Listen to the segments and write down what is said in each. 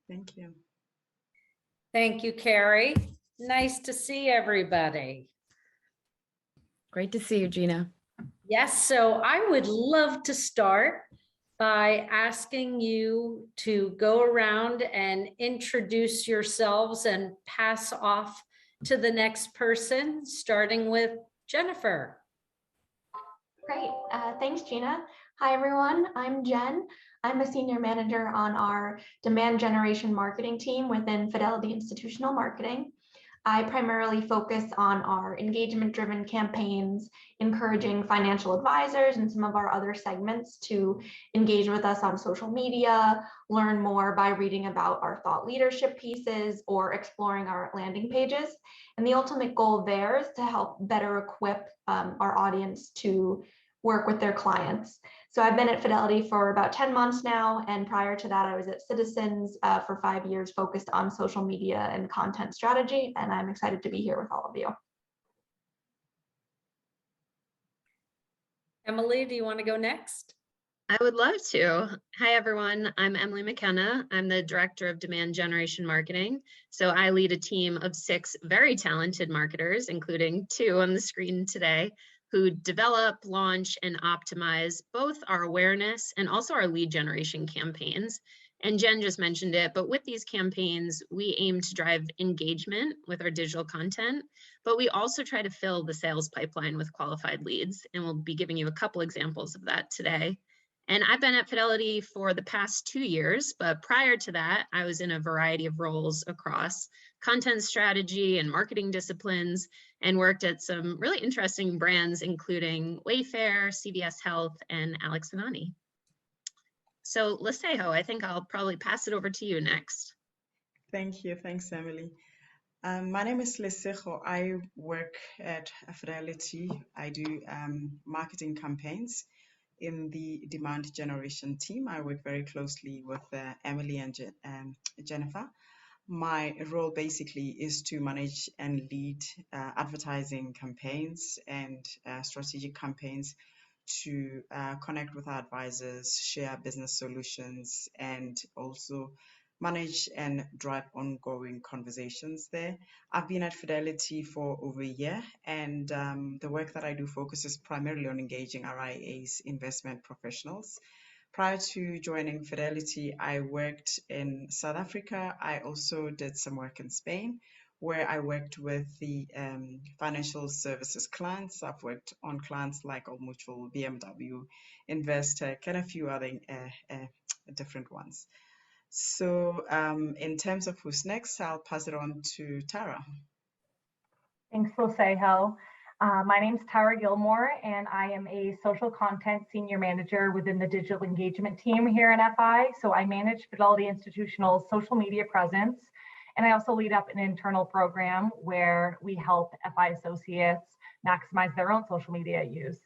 Thank you. Thank you, Carrie. Nice to see everybody. Great to see you, Gina. Yes, so I would love to start by asking you to go around and introduce yourselves and pass off to the next person, starting with Jennifer. Great. Thanks, Gina. Hi, everyone. I'm Jen. I'm a senior manager on our demand generation marketing team within Fidelity Institutional Marketing. I primarily focus on our engagement-driven campaigns, encouraging financial advisors and some of our other segments to engage with us on social media, learn more by reading about our thought leadership pieces or exploring our landing pages. And the ultimate goal there is to help better equip our audience to work with their clients. So I've been at Fidelity for about 10 months now, and prior to that, I was at Citizens for 5 years, focused on social media and content strategy, and I'm excited to be here with all of you. Emily, do you want to go next? I would love to. Hi, everyone. I'm Emily Mckenna. I'm the Director of Demand Generation Marketing. So I lead a team of 6 very talented marketers, including 2 on the screen today, who develop, launch, and optimize both our awareness and also our lead generation campaigns. And Jen just mentioned it, but with these campaigns, we aim to drive engagement with our digital content, but we also try to fill the sales pipeline with qualified leads. And we'll be giving you a couple examples of that today. And I've been at Fidelity for the past 2 years, but prior to that, I was in a variety of roles across content strategy and marketing disciplines, and worked at some really interesting brands, including Wayfair, CVS Health, and Alex and Ani. So Lesego, I think I'll probably pass it over to you next. Thank you. Thanks, Emily. My name is Lesego. I work at Fidelity. I do marketing campaigns in the demand generation team. I work very closely with Emily and Jennifer. My role basically is to manage and lead advertising campaigns and strategic campaigns to connect with our advisors, share business solutions, and also manage and drive ongoing conversations there. I've been at Fidelity for over a year, and the work that I do focuses primarily on engaging RIAs, investment professionals. Prior to joining Fidelity, I worked in South Africa. I also did some work in Spain, where I worked with the financial services clients. I've worked on clients like Old Mutual, BMW, Investec, and a few other different ones. So in terms of who's next, I'll pass it on to Tara. Thanks, Lesego. My name is Tara Gilmore, and I am a social content senior manager within the digital engagement team here in FI. So I manage Fidelity Institutional's social media presence, and I also lead up an internal program where we help FI associates maximize their own social media use.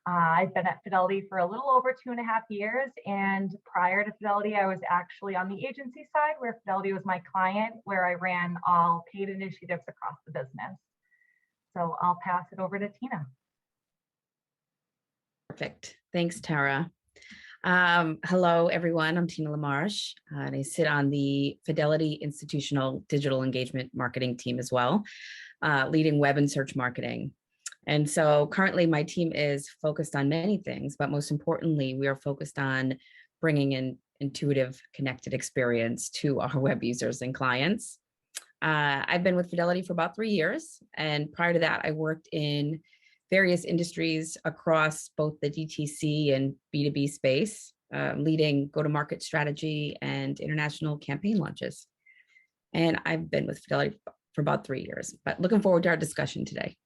I've been at Fidelity for a little over 2.5 years, and prior to Fidelity, I was actually on the agency side where Fidelity was my client, where I ran all paid initiatives across the business. So I'll pass it over to Tina. Perfect. Thanks, Tara. Hello, everyone. I'm Tina LaMarche, and I sit on the Fidelity Institutional Digital Engagement Marketing team as well, leading web and search marketing. And so currently my team is focused on many things, but most importantly, we are focused on bringing an intuitive, connected experience to our web users and clients. I've been with Fidelity for about 3 years. And prior to that, I worked in various industries across both the DTC and B2B space, leading go-to-market strategy and international campaign launches. And I've been with Fidelity for about 3 years, but looking forward to our discussion today.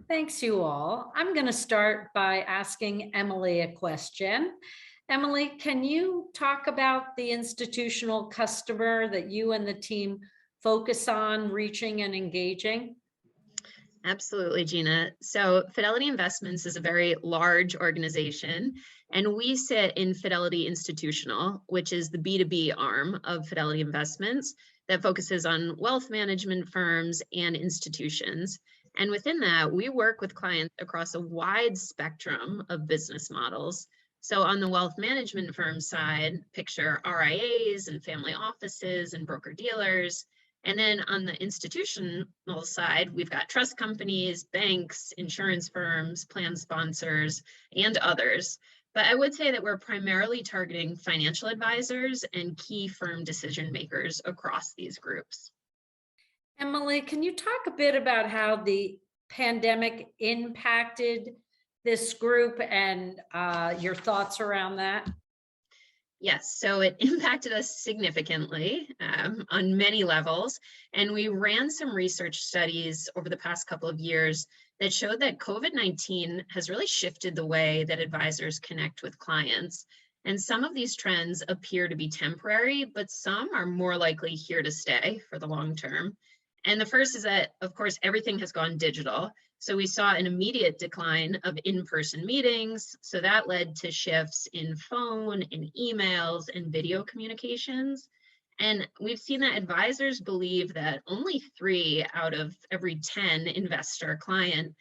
Thanks, you all. I'm going to start by asking Emily a question. Emily, can you talk about the institutional customer that you and the team focus on reaching and engaging? Absolutely, Gina. So Fidelity Investments is a very large organization, and we sit in Fidelity Institutional, which is the B2B arm of Fidelity Investments that focuses on wealth management firms and institutions. And within that, we work with clients across a wide spectrum of business models, So on the wealth management firm side, picture RIAs and family offices and broker-dealers. And then on the institutional side, we've got trust companies, banks, insurance firms, plan sponsors, and others. But I would say that we're primarily targeting financial advisors and key firm decision makers across these groups. Emily, can you talk a bit about how the pandemic impacted this group and your thoughts around that? Yes, so it impacted us significantly on many levels. And we ran some research studies over the past couple of years that showed that COVID-19 has really shifted the way that advisors connect with clients. And some of these trends appear to be temporary, but some are more likely here to stay for the long term. And the first is that, of course, everything has gone digital. So we saw an immediate decline of in-person meetings. So that led to shifts in phone, in emails, and video communications. And we've seen that advisors believe that only 3 out of every 10 investor client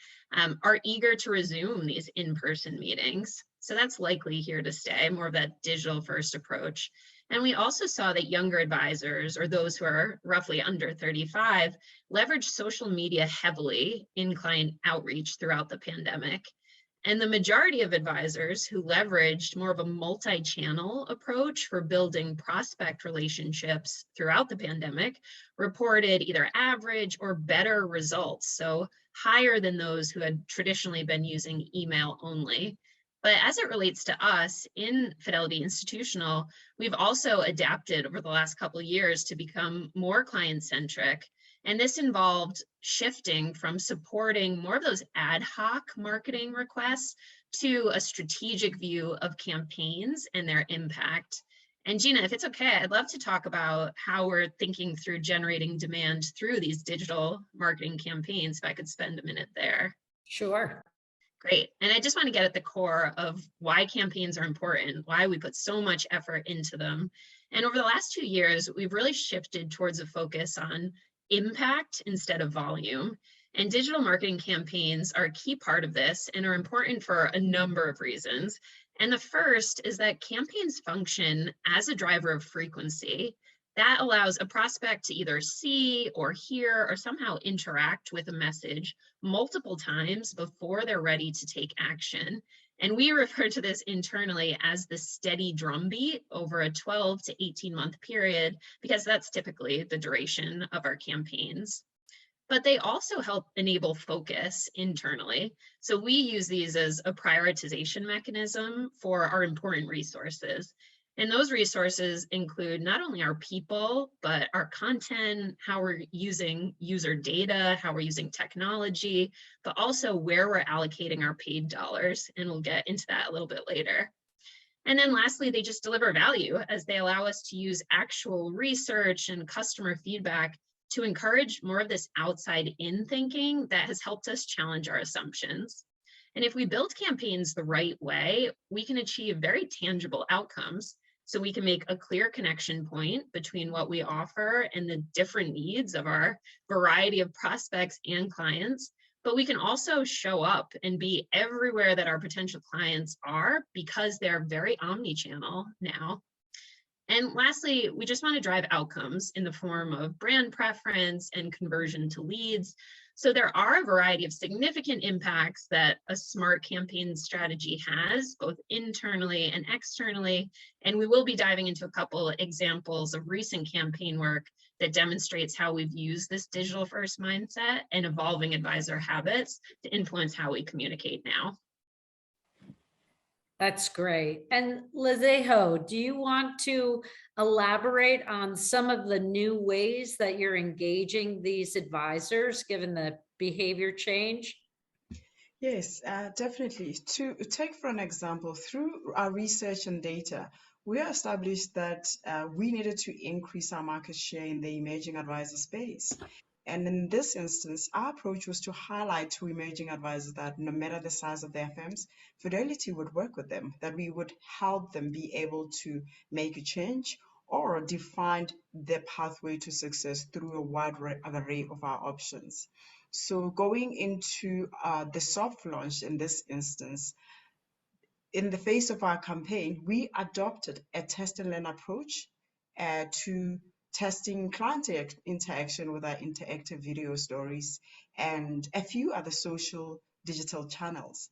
are eager to resume these in-person meetings. So that's likely here to stay, more of that digital first approach. And we also saw that younger advisors, or those who are roughly under 35, leveraged social media heavily in client outreach throughout the pandemic. And the majority of advisors who leveraged more of a multi-channel approach for building prospect relationships throughout the pandemic reported either average or better results, so higher than those who had traditionally been using email only. But as it relates to us in Fidelity Institutional, we've also adapted over the last couple of years to become more client-centric. And this involved shifting from supporting more of those ad hoc marketing requests to a strategic view of campaigns and their impact. And Gina, if it's okay, I'd love to talk about how we're thinking through generating demand through these digital marketing campaigns, if I could spend a minute there. Sure. Great. And I just want to get at the core of why campaigns are important, why we put so much effort into them. And over the last 2 years, we've really shifted towards a focus on impact instead of volume. And digital marketing campaigns are a key part of this and are important for a number of reasons. And the first is that campaigns function as a driver of frequency. That allows a prospect to either see or hear or somehow interact with a message multiple times before they're ready to take action. And we refer to this internally as the steady drumbeat over a 12 to 18-month period, because that's typically the duration of our campaigns. But they also help enable focus internally. So we use these as a prioritization mechanism for our important resources. And those resources include not only our people, but our content, how we're using user data, how we're using technology, but also where we're allocating our paid dollars. And we'll get into that a little bit later. And then lastly, they just deliver value as they allow us to use actual research and customer feedback to encourage more of this outside-in thinking that has helped us challenge our assumptions. And if we build campaigns the right way, we can achieve very tangible outcomes. So we can make a clear connection point between what we offer and the different needs of our variety of prospects and clients. But we can also show up and be everywhere that our potential clients are, because they're very omni-channel now. And lastly, we just want to drive outcomes in the form of brand preference and conversion to leads. So there are a variety of significant impacts that a smart campaign strategy has, both internally and externally. And we will be diving into a couple examples of recent campaign work that demonstrates how we've used this digital first mindset and evolving advisor habits to influence how we communicate now. That's great. And Lesego, do you want to elaborate on some of the new ways that you're engaging these advisors given the behavior change? Yes, definitely. To take for an example, through our research and data, we established that we needed to increase our market share in the emerging advisor space. And in this instance, our approach was to highlight to emerging advisors that no matter the size of their firms, Fidelity would work with them, that we would help them be able to make a change or define their pathway to success through a wide array of our options. So going into the soft launch in this instance, in the face of our campaign, we adopted a test and learn approach to testing client interaction with our interactive video stories and a few other social digital channels.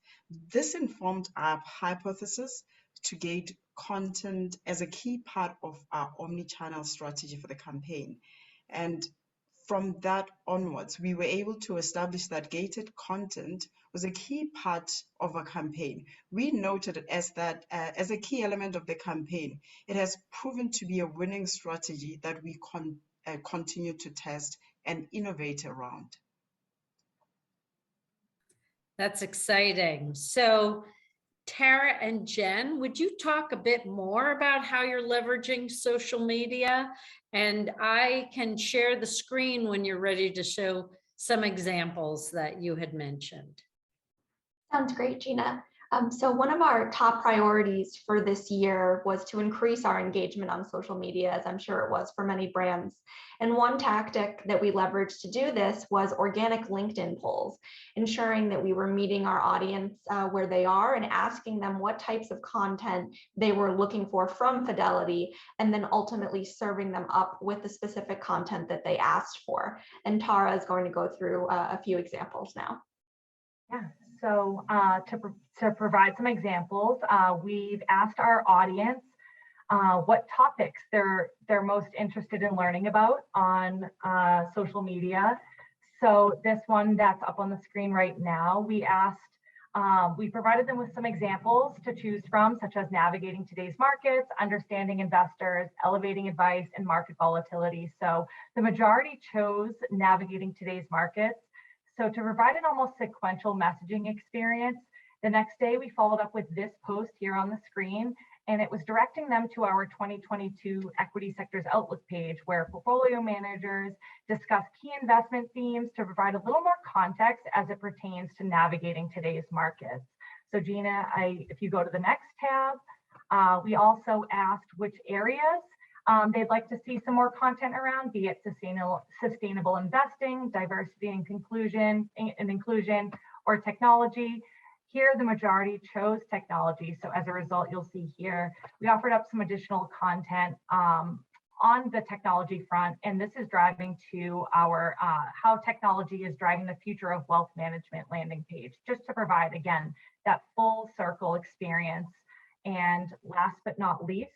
This informed our hypothesis to gate content as a key part of our omni-channel strategy for the campaign. And from that onwards, we were able to establish that gated content was a key part of a campaign. We noted it as as a key element of the campaign. It has proven to be a winning strategy that we continue to test and innovate around. That's exciting. So Tara and Jen, would you talk a bit more about how you're leveraging social media? And I can share the screen when you're ready to show some examples that you had mentioned. Sounds great, Gina. So one of our top priorities for this year was to increase our engagement on social media, as I'm sure it was for many brands. And one tactic that we leveraged to do this was organic LinkedIn polls, ensuring that we were meeting our audience where they are and asking them what types of content they were looking for from Fidelity, and then ultimately serving them up with the specific content that they asked for. And Tara is going to go through a few examples now. Yeah. So to provide some examples, we've asked our audience what topics they're most interested in learning about on social media. So this one that's up on the screen right now, we provided them with some examples to choose from, such as navigating today's markets, understanding investors, elevating advice, and market volatility. So the majority chose navigating today's markets. So to provide an almost sequential messaging experience, the next day we followed up with this post here on the screen, and it was directing them to our 2022 Equity Sectors Outlook page, where portfolio managers discuss key investment themes to provide a little more context as it pertains to navigating today's markets. So Gina, if you go to the next tab, we also asked which areas they'd like to see some more content around, be it sustainable investing, diversity and inclusion, or technology. Here, the majority chose technology. So as a result, you'll see here, we offered up some additional content on the technology front. And this is driving to our how technology is driving the future of wealth management landing page, just to provide, again, that full circle experience. And last but not least,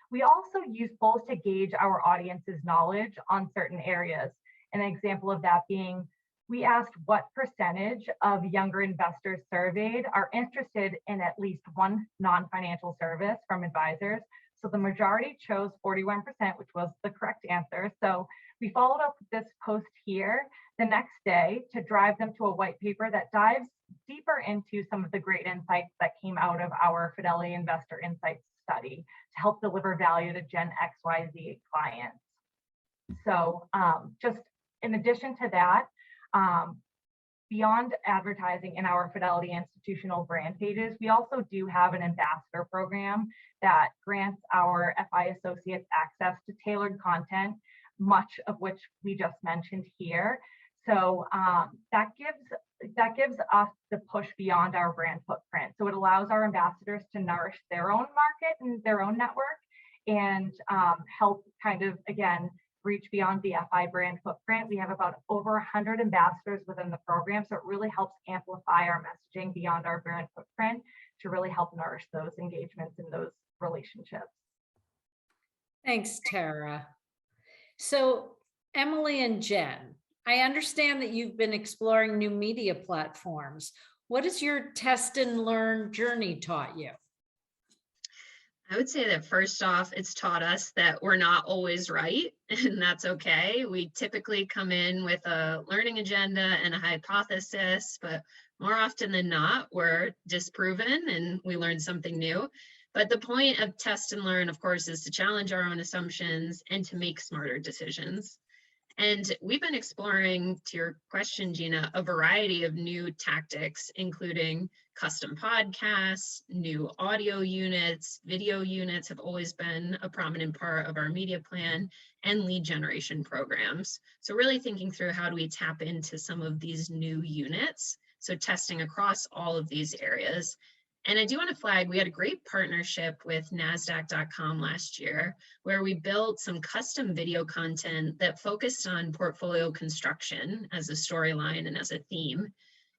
we also use polls to gauge our audience's knowledge on certain areas. An example of that being, we asked what percentage of younger investors surveyed are interested in at least one non-financial service from advisors. So the majority chose 41%, which was the correct answer. So we followed up with this post here the next day to drive them to a white paper that dives deeper into some of the great insights that came out of our Fidelity Investor Insights study to help deliver value to Gen XYZ clients. So just in addition to that, beyond advertising in our Fidelity institutional brand pages, we also do have an ambassador program that grants our FI associates access to tailored content, much of which we just mentioned here. So that gives us the push beyond our brand footprint. So it allows our ambassadors to nourish their own market and their own network and help kind of, again, reach beyond the FI brand footprint. We have about over 100 ambassadors within the program. So it really helps amplify our messaging beyond our brand footprint to really help nourish those engagements and those relationships. Thanks, Tara. So Emily and Jen, I understand that you've been exploring new media platforms. What has your test and learn journey taught you? I would say that first off, it's taught us that we're not always right, and that's okay. We typically come in with a learning agenda and a hypothesis, but more often than not, we're disproven and we learn something new. But the point of test and learn, of course, is to challenge our own assumptions and to make smarter decisions. And we've been exploring, to your question, Gina, a variety of new tactics, including custom podcasts, new audio units, video units have always been a prominent part of our media plan, and lead generation programs. So really thinking through how do we tap into some of these new units. So testing across all of these areas. And I do want to flag, we had a great partnership with NASDAQ.com last year, where we built some custom video content that focused on portfolio construction as a storyline and as a theme.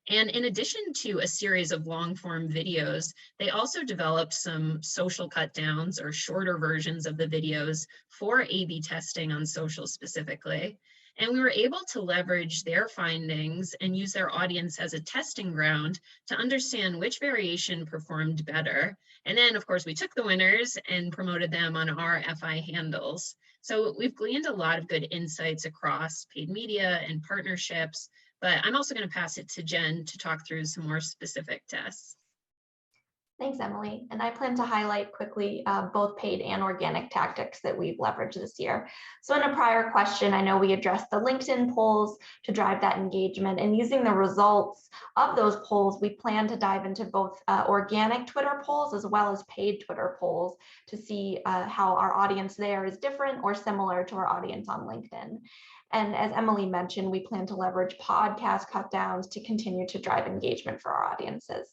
And in addition to a series of long form videos, they also developed some social cut downs or shorter versions of the videos for A/B testing on social specifically. And we were able to leverage their findings and use their audience as a testing ground to understand which variation performed better. And then, of course, we took the winners and promoted them on our FI handles. So we've gleaned a lot of good insights across paid media and partnerships, but I'm also going to pass it to Jen to talk through some more specific tests. Thanks, Emily. And I plan to highlight quickly both paid and organic tactics that we've leveraged this year. So in a prior question, I know we addressed the LinkedIn polls to drive that engagement, and using the results of those polls, we plan to dive into both organic Twitter polls as well as paid Twitter polls to see how our audience there is different or similar to our audience on LinkedIn. And as Emily mentioned, we plan to leverage podcast cut downs to continue to drive engagement for our audiences.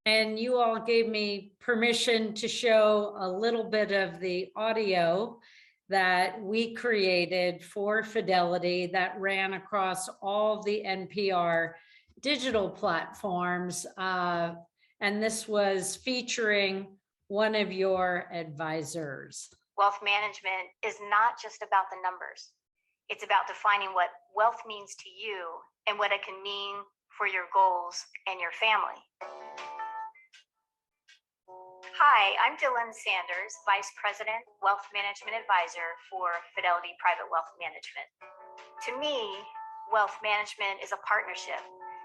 And you all gave me permission to show a little bit of the audio that we created for Fidelity that ran across all the NPR digital platforms. And this was featuring one of your advisors. Wealth management is not just about the numbers. It's about defining what wealth means to you and what it can mean for your goals and your family. Hi, I'm Dylan Sanders, Vice President, Wealth Management Advisor for Fidelity Private Wealth Management. To me, wealth management is a partnership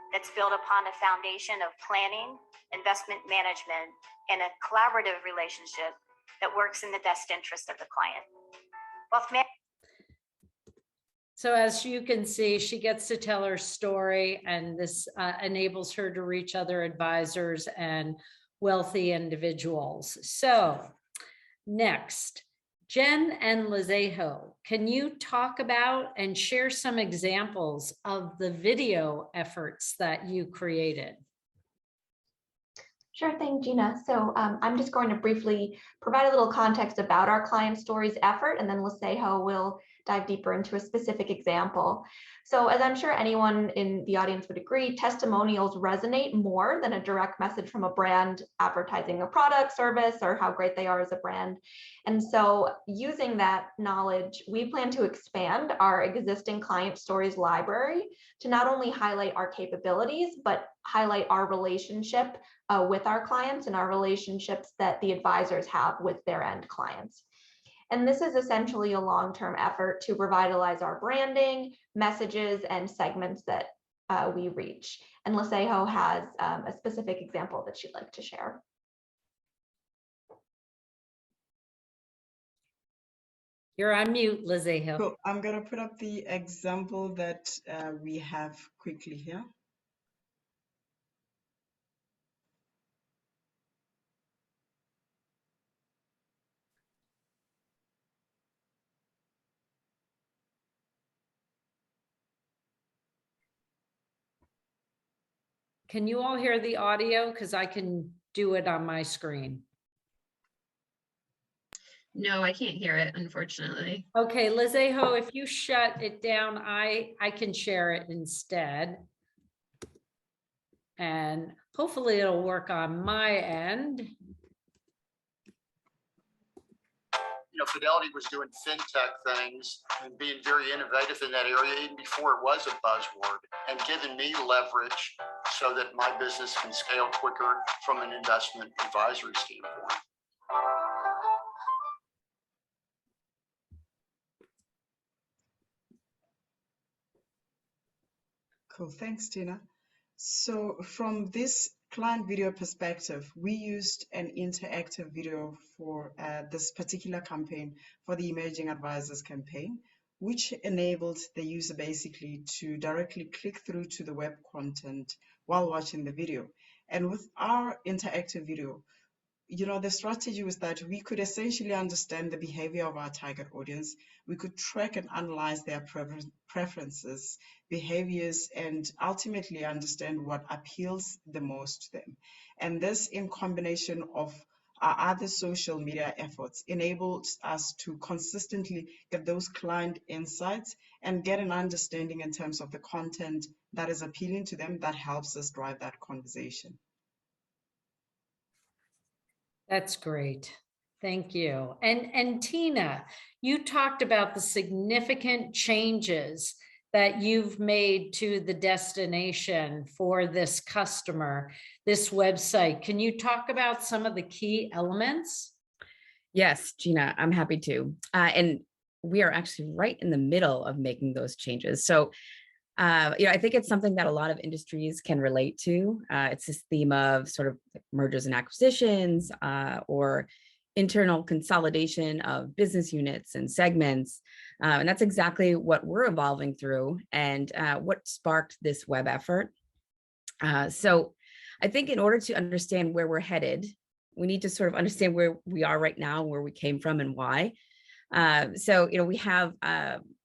that's built upon a foundation of planning, investment management, and a collaborative relationship that works in the best interest of the client. So as you can see, she gets to tell her story, and this enables her to reach other advisors and wealthy individuals. So next, Jen and Lesego, can you talk about and share some examples of the video efforts that you created? Sure thing, Gina. So I'm just going to briefly provide a little context about our client stories effort, and then Lesego will dive deeper into a specific example. So as I'm sure anyone in the audience would agree, testimonials resonate more than a direct message from a brand advertising a product, service, or how great they are as a brand. And so using that knowledge, we plan to expand our existing client stories library to not only highlight our capabilities, but highlight our relationship with our clients and our relationships that the advisors have with their end clients. And this is essentially a long-term effort to revitalize our branding, messages, and segments that we reach. And Lesego has a specific example that she'd like to share. You're on mute, Lesego. Cool. I'm going to put up the example that we have quickly here. Can you all hear the audio? Because I can do it on my screen. No, I can't hear it, unfortunately. Okay, Lesego, if you shut it down, I can share it instead. And hopefully it'll work on my end. You know, Fidelity was doing fintech things and being very innovative in that area even before it was a buzzword, and giving me leverage so that my business can scale quicker from an investment advisory standpoint. Cool, thanks, Gina. So from this client video perspective, we used an interactive video for this particular campaign, for the Emerging Advisors campaign, which enabled the user basically to directly click through to the web content while watching the video. And with our interactive video, the strategy was that we could essentially understand the behavior of our target audience. We could track and analyze their preferences, behaviors, and ultimately understand what appeals the most to them. And this, in combination of our other social media efforts, enables us to consistently get those client insights and get an understanding in terms of the content that is appealing to them, that helps us drive that conversation. That's great. Thank you. And Tina, you talked about the significant changes that you've made to the destination for this customer, this website. Can you talk about some of the key elements? Yes, Gina, I'm happy to. And we are actually right in the middle of making those changes. So, I think it's something that a lot of industries can relate to. It's this theme of sort of mergers and acquisitions, or internal consolidation of business units and segments. And that's exactly what we're evolving through and what sparked this web effort. So I think in order to understand where we're headed, we need to sort of understand where we are right now, where we came from and why. So we have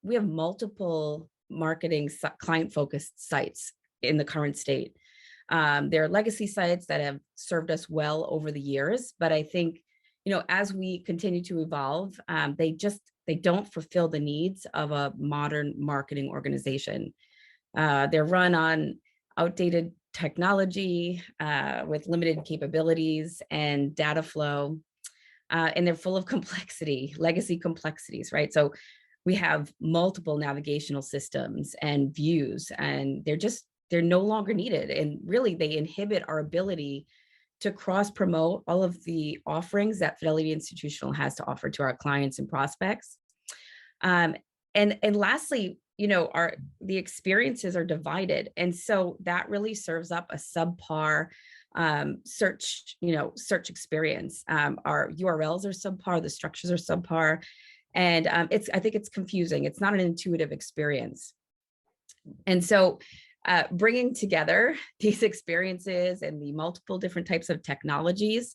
multiple marketing client-focused sites in the current state. There are legacy sites that have served us well over the years, but I think, as we continue to evolve, they don't fulfill the needs of a modern marketing organization. They're run on outdated technology with limited capabilities and data flow, and they're full of complexity, legacy complexities, right? So we have multiple navigational systems and views, and they're no longer needed. And really, they inhibit our ability to cross-promote all of the offerings that Fidelity Institutional has to offer to our clients and prospects. And lastly, the experiences are divided. And so that really serves up a subpar search experience. Our URLs are subpar, the structures are subpar. And I think it's confusing. It's not an intuitive experience. And so bringing together these experiences and the multiple different types of technologies,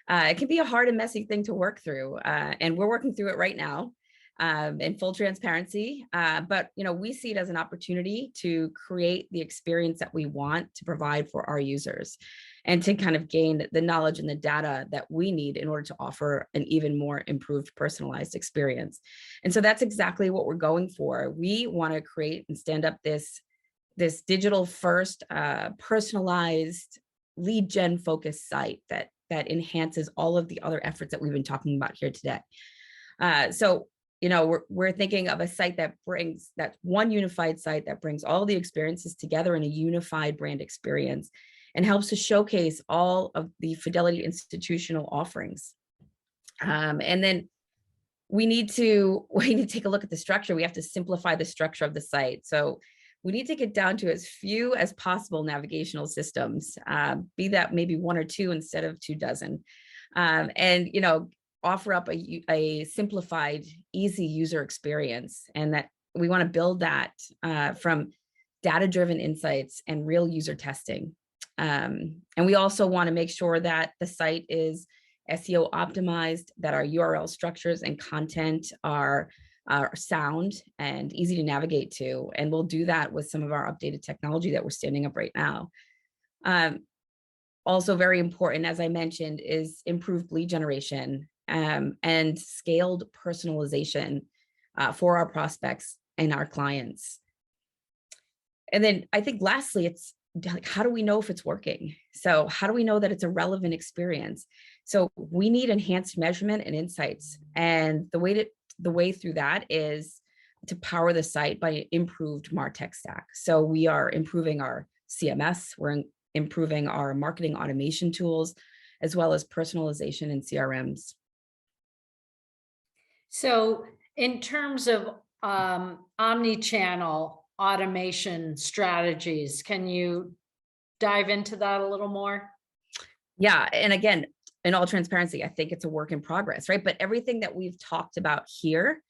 it can be a hard and messy thing to work through. And we're working through it right now in full transparency. But we see it as an opportunity to create the experience that we want to provide for our users, and to kind of gain the knowledge and the data that we need in order to offer an even more improved personalized experience. And so that's exactly what we're going for. We want to create and stand up this digital first, personalized, lead gen focused site that enhances all of the other efforts that we've been talking about here today. So we're thinking of a site that brings that one unified site that brings all the experiences together in a unified brand experience, and helps to showcase all of the Fidelity Institutional offerings. And then we need to take a look at the structure. We have to simplify the structure of the site. So we need to get down to as few as possible navigational systems, be that maybe one or two instead of 24. And offer up a simplified, easy user experience, and that we want to build that from data-driven insights and real user testing. And we also want to make sure that the site is SEO optimized, that our URL structures and content are sound and easy to navigate to. And we'll do that with some of our updated technology that we're standing up right now. Also very important, as I mentioned, is improved lead generation and scaled personalization for our prospects and our clients. And then I think lastly, it's like, how do we know if it's working? So how do we know that it's a relevant experience? So we need enhanced measurement and insights. And the way through that is to power the site by improved MarTech stack. So we are improving our CMS, we're improving our marketing automation tools, as well as personalization and CRMs. So in terms of omni-channel automation strategies, can you dive into that a little more? Yeah, and again, in all transparency, I think it's a work in progress, right? But everything that we've talked about here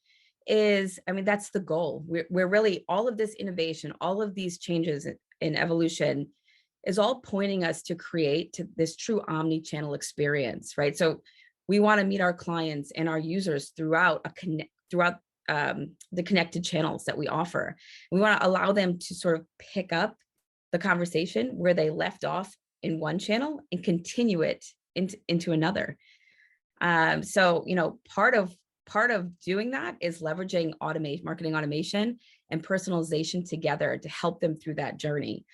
is, that's the goal. We're really, all of this innovation, all of these changes in evolution, is all pointing us to create this true omni-channel experience, right? So we want to meet our clients and our users throughout the connected channels that we offer. We want to allow them to sort of pick up the conversation where they left off in one channel and continue it into another. So, you know, part of doing that is leveraging marketing automation and personalization together to help them through that journey.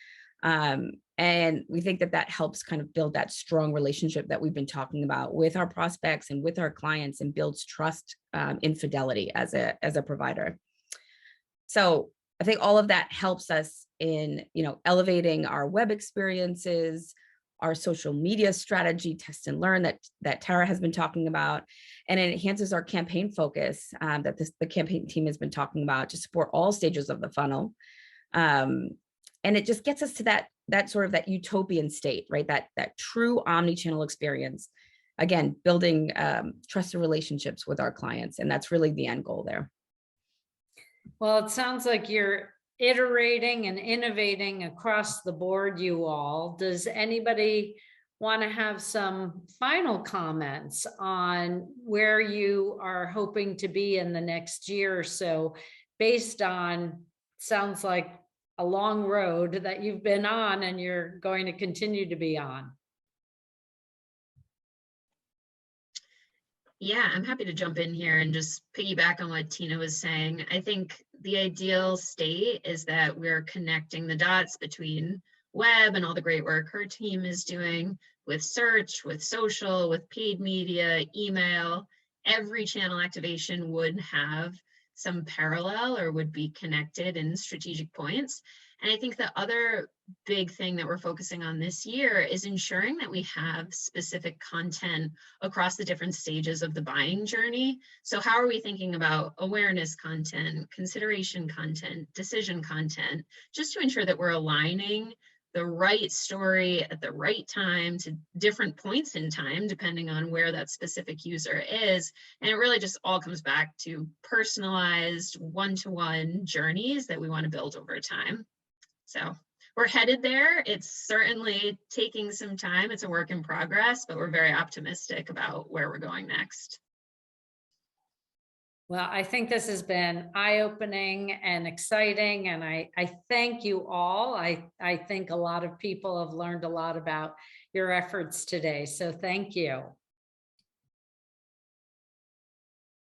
And we think that helps kind of build that strong relationship that we've been talking about with our prospects and with our clients, and builds trust in Fidelity as a provider. So I think all of that helps us in, you know, elevating our web experiences, our social media strategy, test and learn that Tara has been talking about, and it enhances our campaign focus that the campaign team has been talking about to support all stages of the funnel. And it just gets us to that sort of that utopian state, right? That true omni-channel experience. Again, building trusted relationships with our clients, and that's really the end goal there. Well, it sounds like you're iterating and innovating across the board, you all. Does anybody want to have some final comments on where you are hoping to be in the next year or so, based on, sounds like a long road that you've been on and you're going to continue to be on? Yeah, I'm happy to jump in here and just piggyback on what Tina was saying. I think the ideal state is that we're connecting the dots between web and all the great work her team is doing with search, with social, with paid media, email. Every channel activation would have some parallel or would be connected in strategic points. And I think the other big thing that we're focusing on this year is ensuring that we have specific content across the different stages of the buying journey. So how are we thinking about awareness content, consideration content, decision content, just to ensure that we're aligning the right story at the right time to different points in time, depending on where that specific user is. And it really just all comes back to personalized one-to-one journeys that we want to build over time. So we're headed there. It's certainly taking some time. It's a work in progress, but we're very optimistic about where we're going next. Well, I think this has been eye-opening and exciting, and I thank you all. I think a lot of people have learned a lot about your efforts today, so thank you.